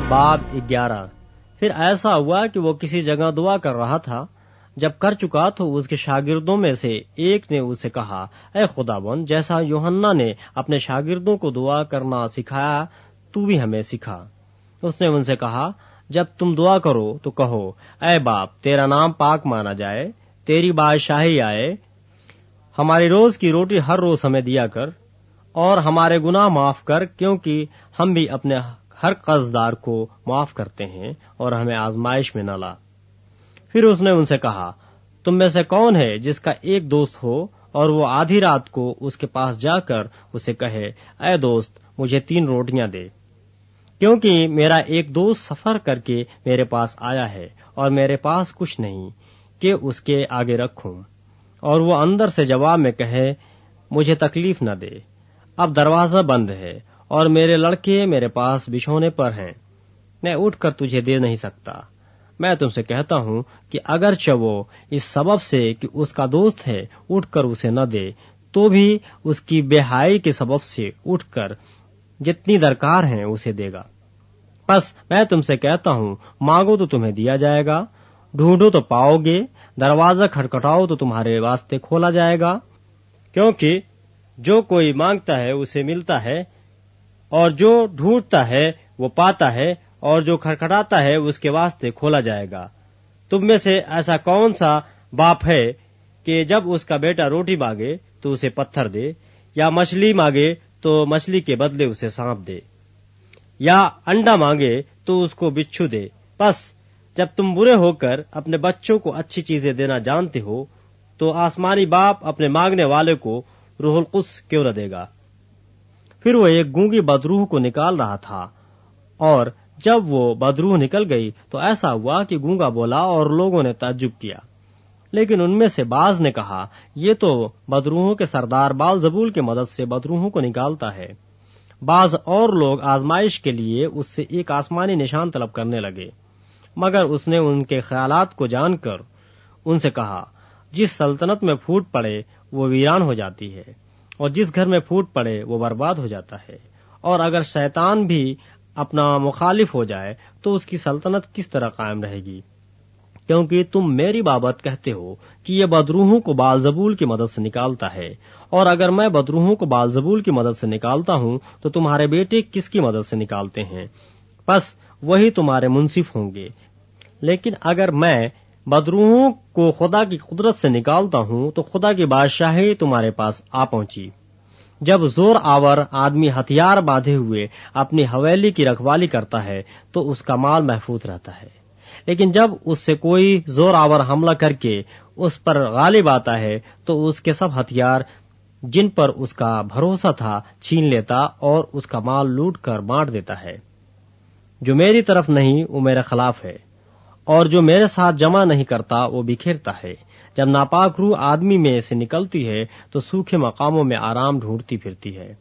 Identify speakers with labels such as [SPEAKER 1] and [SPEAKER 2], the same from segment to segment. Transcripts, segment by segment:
[SPEAKER 1] باب 11۔ پھر ایسا ہوا کہ وہ کسی جگہ دعا کر رہا تھا۔ جب کر چکا تو اس کے شاگردوں میں سے ایک نے اس سے کہا، اے خداوند، جیسا یوحنا نے اپنے شاگردوں کو دعا کرنا سکھایا تو بھی ہمیں سکھا۔ اس نے ان سے کہا، جب تم دعا کرو تو کہو، اے باپ، تیرا نام پاک مانا جائے، تیری بادشاہی آئے، ہماری روز کی روٹی ہر روز ہمیں دیا کر، اور ہمارے گناہ معاف کر، کیونکہ ہم بھی اپنے ہر قرض دار کو معاف کرتے ہیں، اور ہمیں آزمائش میں نہ لا۔ پھر اس نے ان سے کہا، تم میں سے کون ہے جس کا ایک دوست ہو اور وہ آدھی رات کو اس کے پاس جا کر اسے کہے، اے دوست، مجھے 3 روٹیاں دے، کیونکہ میرا ایک دوست سفر کر کے میرے پاس آیا ہے اور میرے پاس کچھ نہیں کہ اس کے آگے رکھوں، اور وہ اندر سے جواب میں کہے، مجھے تکلیف نہ دے، اب دروازہ بند ہے اور میرے لڑکے میرے پاس بچھونے پر ہیں، میں اٹھ کر تجھے دے نہیں سکتا۔ میں تم سے کہتا ہوں کہ اگرچہ وہ اس سبب سے کہ اس کا دوست ہے اٹھ کر اسے نہ دے، تو بھی اس کی بے حیائی کے سبب سے اٹھ کر جتنی درکار ہیں اسے دے گا۔ پس میں تم سے کہتا ہوں، مانگو تو تمہیں دیا جائے گا، ڈھونڈو تو پاؤ گے، دروازہ کھٹکھٹاؤ تو تمہارے واسطے کھولا جائے گا، کیونکہ جو کوئی مانگتا ہے اسے ملتا ہے، اور جو ڈھونڈتا ہے وہ پاتا ہے، اور جو کھٹکھٹاتا ہے اس کے واسطے کھولا جائے گا۔ تم میں سے ایسا کون سا باپ ہے کہ جب اس کا بیٹا روٹی مانگے تو اسے پتھر دے، یا مچھلی مانگے تو مچھلی کے بدلے اسے سانپ دے، یا انڈا مانگے تو اس کو بچھو دے؟ بس جب تم برے ہو کر اپنے بچوں کو اچھی چیزیں دینا جانتے ہو، تو آسمانی باپ اپنے مانگنے والے کو روح القدس کیوں نہ دے گا۔ پھر وہ ایک گونگی بدروح کو نکال رہا تھا، اور جب وہ بدروح نکل گئی تو ایسا ہوا کہ گونگا بولا، اور لوگوں نے تعجب کیا۔ لیکن ان میں سے بعض نے کہا، یہ تو بدروحوں کے سردار بال-زبول کی مدد سے بدروحوں کو نکالتا ہے۔ بعض اور لوگ آزمائش کے لیے اس سے ایک آسمانی نشان طلب کرنے لگے، مگر اس نے ان کے خیالات کو جان کر ان سے کہا، جس سلطنت میں پھوٹ پڑے وہ ویران ہو جاتی ہے، اور جس گھر میں پھوٹ پڑے وہ برباد ہو جاتا ہے، اور اگر شیطان بھی اپنا مخالف ہو جائے تو اس کی سلطنت کس طرح قائم رہے گی؟ کیونکہ تم میری بابت کہتے ہو کہ یہ بدروحوں کو بال-زبول کی مدد سے نکالتا ہے، اور اگر میں بدروحوں کو بال-زبول کی مدد سے نکالتا ہوں تو تمہارے بیٹے کس کی مدد سے نکالتے ہیں؟ پس وہی تمہارے منصف ہوں گے۔ لیکن اگر میں بدروحوں کو خدا کی قدرت سے نکالتا ہوں تو خدا کی بادشاہی تمہارے پاس آ پہنچی۔ جب زور آور آدمی ہتھیار باندھے ہوئے اپنی حویلی کی رکھوالی کرتا ہے تو اس کا مال محفوظ رہتا ہے، لیکن جب اس سے کوئی زور آور حملہ کر کے اس پر غالب آتا ہے تو اس کے سب ہتھیار جن پر اس کا بھروسہ تھا چھین لیتا اور اس کا مال لوٹ کر بانٹ دیتا ہے۔ جو میری طرف نہیں وہ میرے خلاف ہے، اور جو میرے ساتھ جمع نہیں کرتا وہ بکھیرتا ہے۔ جب ناپاک روح آدمی میں سے نکلتی ہے تو سوکھے مقاموں میں آرام ڈھونڈتی پھرتی ہے،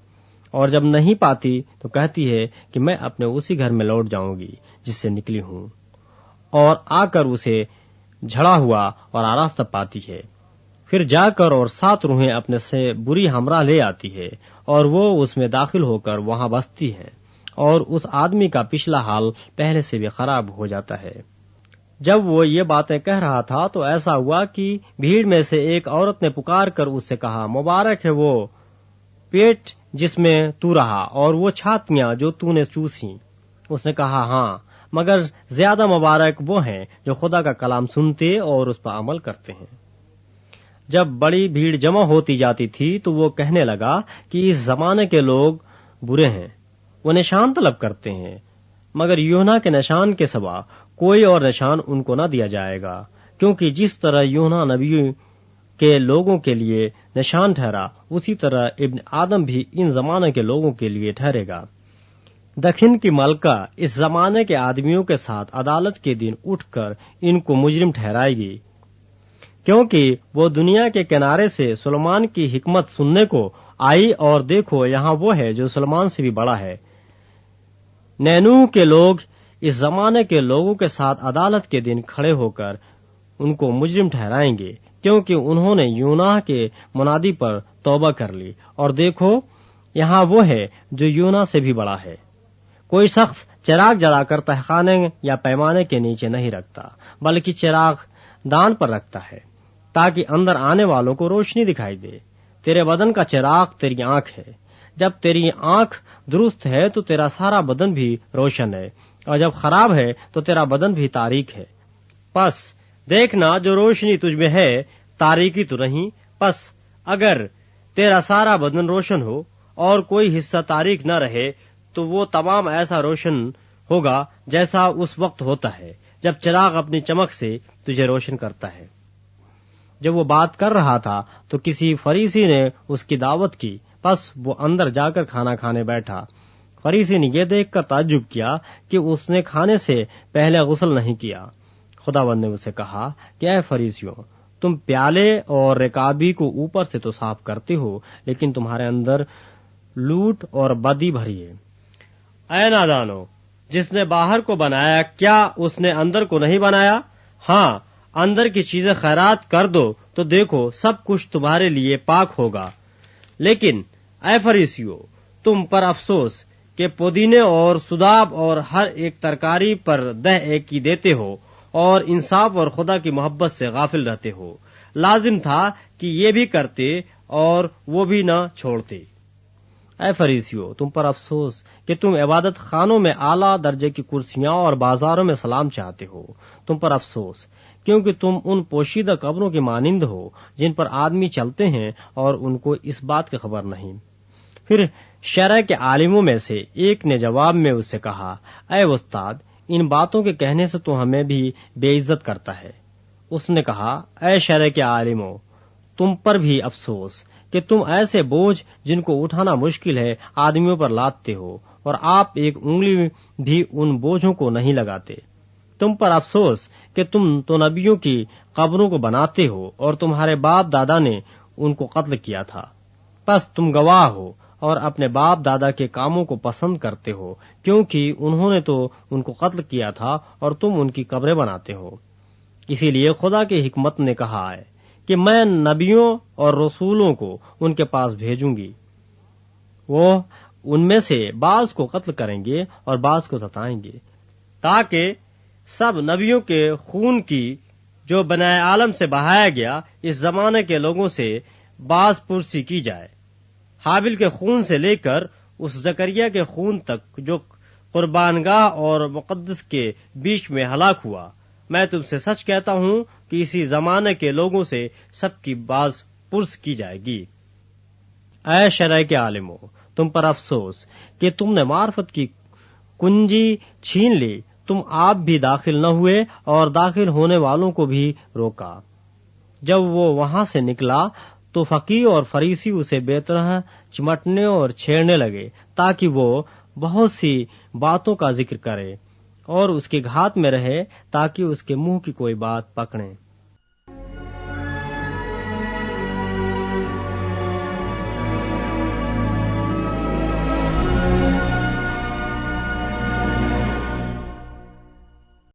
[SPEAKER 1] اور جب نہیں پاتی تو کہتی ہے کہ میں اپنے اسی گھر میں لوٹ جاؤں گی جس سے نکلی ہوں، اور آ کر اسے جھڑا ہوا اور آراستہ پاتی ہے۔ پھر جا کر اور 7 روحیں اپنے سے بری ہمراہ لے آتی ہے، اور وہ اس میں داخل ہو کر وہاں بستی ہے، اور اس آدمی کا پچھلا حال پہلے سے بھی خراب ہو جاتا ہے۔ جب وہ یہ باتیں کہہ رہا تھا تو ایسا ہوا کہ بھیڑ میں سے ایک عورت نے پکار کر اس سے کہا، مبارک ہے وہ پیٹ جس میں تو رہا اور وہ چھاتیاں جو تو نے چوسیں۔ اس نے کہا، ہاں، مگر زیادہ مبارک وہ ہیں جو خدا کا کلام سنتے اور اس پر عمل کرتے ہیں۔ جب بڑی بھیڑ جمع ہوتی جاتی تھی تو وہ کہنے لگا کہ اس زمانے کے لوگ برے ہیں، وہ نشان طلب کرتے ہیں، مگر یونا کے نشان کے سوا کوئی اور نشان ان کو نہ دیا جائے گا، کیونکہ جس طرح یونا نبی کے لوگوں کے لیے نشان ٹھہرا، اسی طرح ابن آدم بھی ان زمانے کے لوگوں کے لیے ٹھہرے گا۔ دکھن کی ملکہ اس زمانے کے آدمیوں کے ساتھ عدالت کے دن اٹھ کر ان کو مجرم ٹھہرائے گی، کیونکہ وہ دنیا کے کنارے سے سلیمان کی حکمت سننے کو آئی، اور دیکھو یہاں وہ ہے جو سلیمان سے بھی بڑا ہے۔ نینوح کے لوگ اس زمانے کے لوگوں کے ساتھ عدالت کے دن کھڑے ہو کر ان کو مجرم ٹھہرائیں گے، کیونکہ انہوں نے یونا کے منادی پر توبہ کر لی، اور دیکھو یہاں وہ ہے جو یونا سے بھی بڑا ہے۔ کوئی شخص چراغ جلا کر تہخانے یا پیمانے کے نیچے نہیں رکھتا، بلکہ چراغ دان پر رکھتا ہے تاکہ اندر آنے والوں کو روشنی دکھائی دے۔ تیرے بدن کا چراغ تیری آنکھ ہے۔ جب تیری آنکھ درست ہے تو تیرا سارا بدن بھی روشن ہے، اور جب خراب ہے تو تیرا بدن بھی تاریک ہے۔ پس دیکھنا، جو روشنی تجھ میں ہے تاریکی تو نہیں۔ پس اگر تیرا سارا بدن روشن ہو اور کوئی حصہ تاریک نہ رہے تو وہ تمام ایسا روشن ہوگا جیسا اس وقت ہوتا ہے جب چراغ اپنی چمک سے تجھے روشن کرتا ہے۔ جب وہ بات کر رہا تھا تو کسی فریسی نے اس کی دعوت کی، پس وہ اندر جا کر کھانا کھانے بیٹھا۔ فریسی نے یہ دیکھ کر تعجب کیا کہ اس نے کھانے سے پہلے غسل نہیں کیا۔ خداوند نے اسے کہا کہ اے فریسیوں، تم پیالے اور رکابی کو اوپر سے تو صاف کرتے ہو، لیکن تمہارے اندر لوٹ اور بدی بھری ہے۔ اے نادانو، جس نے باہر کو بنایا کیا اس نے اندر کو نہیں بنایا؟ ہاں، اندر کی چیزیں خیرات کر دو تو دیکھو سب کچھ تمہارے لیے پاک ہوگا۔ لیکن اے فریسیو، تم پر افسوس کہ پودینے اور سداب اور ہر ایک ترکاری پر ایک کی دیتے ہو اور انصاف اور خدا کی محبت سے غافل رہتے ہو۔ لازم تھا کہ یہ بھی کرتے اور وہ بھی نہ چھوڑتے۔ اے فریسیو، تم پر افسوس کہ تم عبادت خانوں میں اعلیٰ درجے کی کرسیاں اور بازاروں میں سلام چاہتے ہو۔ تم پر افسوس، کیونکہ تم ان پوشیدہ قبروں کے مانند ہو جن پر آدمی چلتے ہیں اور ان کو اس بات کی خبر نہیں۔ پھر شرع کے عالموں میں سے ایک نے جواب میں اس سے کہا، اے استاد، ان باتوں کے کہنے سے تو ہمیں بھی بے عزت کرتا ہے۔ اس نے کہا، اے شرع کے عالموں، تم پر بھی افسوس کہ تم ایسے بوجھ جن کو اٹھانا مشکل ہے آدمیوں پر لادتے ہو، اور آپ ایک انگلی بھی ان بوجھوں کو نہیں لگاتے۔ تم پر افسوس کہ تم تو نبیوں کی قبروں کو بناتے ہو اور تمہارے باپ دادا نے ان کو قتل کیا تھا۔ پس تم گواہ ہو اور اپنے باپ دادا کے کاموں کو پسند کرتے ہو، کیونکہ انہوں نے تو ان کو قتل کیا تھا اور تم ان کی قبریں بناتے ہو۔ اسی لیے خدا کی حکمت نے کہا ہے کہ میں نبیوں اور رسولوں کو ان کے پاس بھیجوں گی، وہ ان میں سے بعض کو قتل کریں گے اور بعض کو ستائیں گے، تاکہ سب نبیوں کے خون کی جو بنائے عالم سے بہایا گیا اس زمانے کے لوگوں سے باز پرسی کی جائے، حابل کے خون سے لے کر اس زکریا کے خون تک جو قربان گاہ اور مقدس کے بیچ میں ہلاک ہوا۔ میں تم سے سچ کہتا ہوں کہ اسی زمانے کے لوگوں سے سب کی باز پرس کی جائے گی۔ اے شرع کے عالموں، تم پر افسوس کہ تم نے معرفت کی کنجی چھین لی۔ تم آپ بھی داخل نہ ہوئے اور داخل ہونے والوں کو بھی روکا۔ جب وہ وہاں سے نکلا تو فقیہ اور فریسی اسے بے طرح چمٹنے اور چھیڑنے لگے تاکہ وہ بہت سی باتوں کا ذکر کرے اور اس کے گھات میں رہے تاکہ اس کے منہ کی کوئی بات پکڑے۔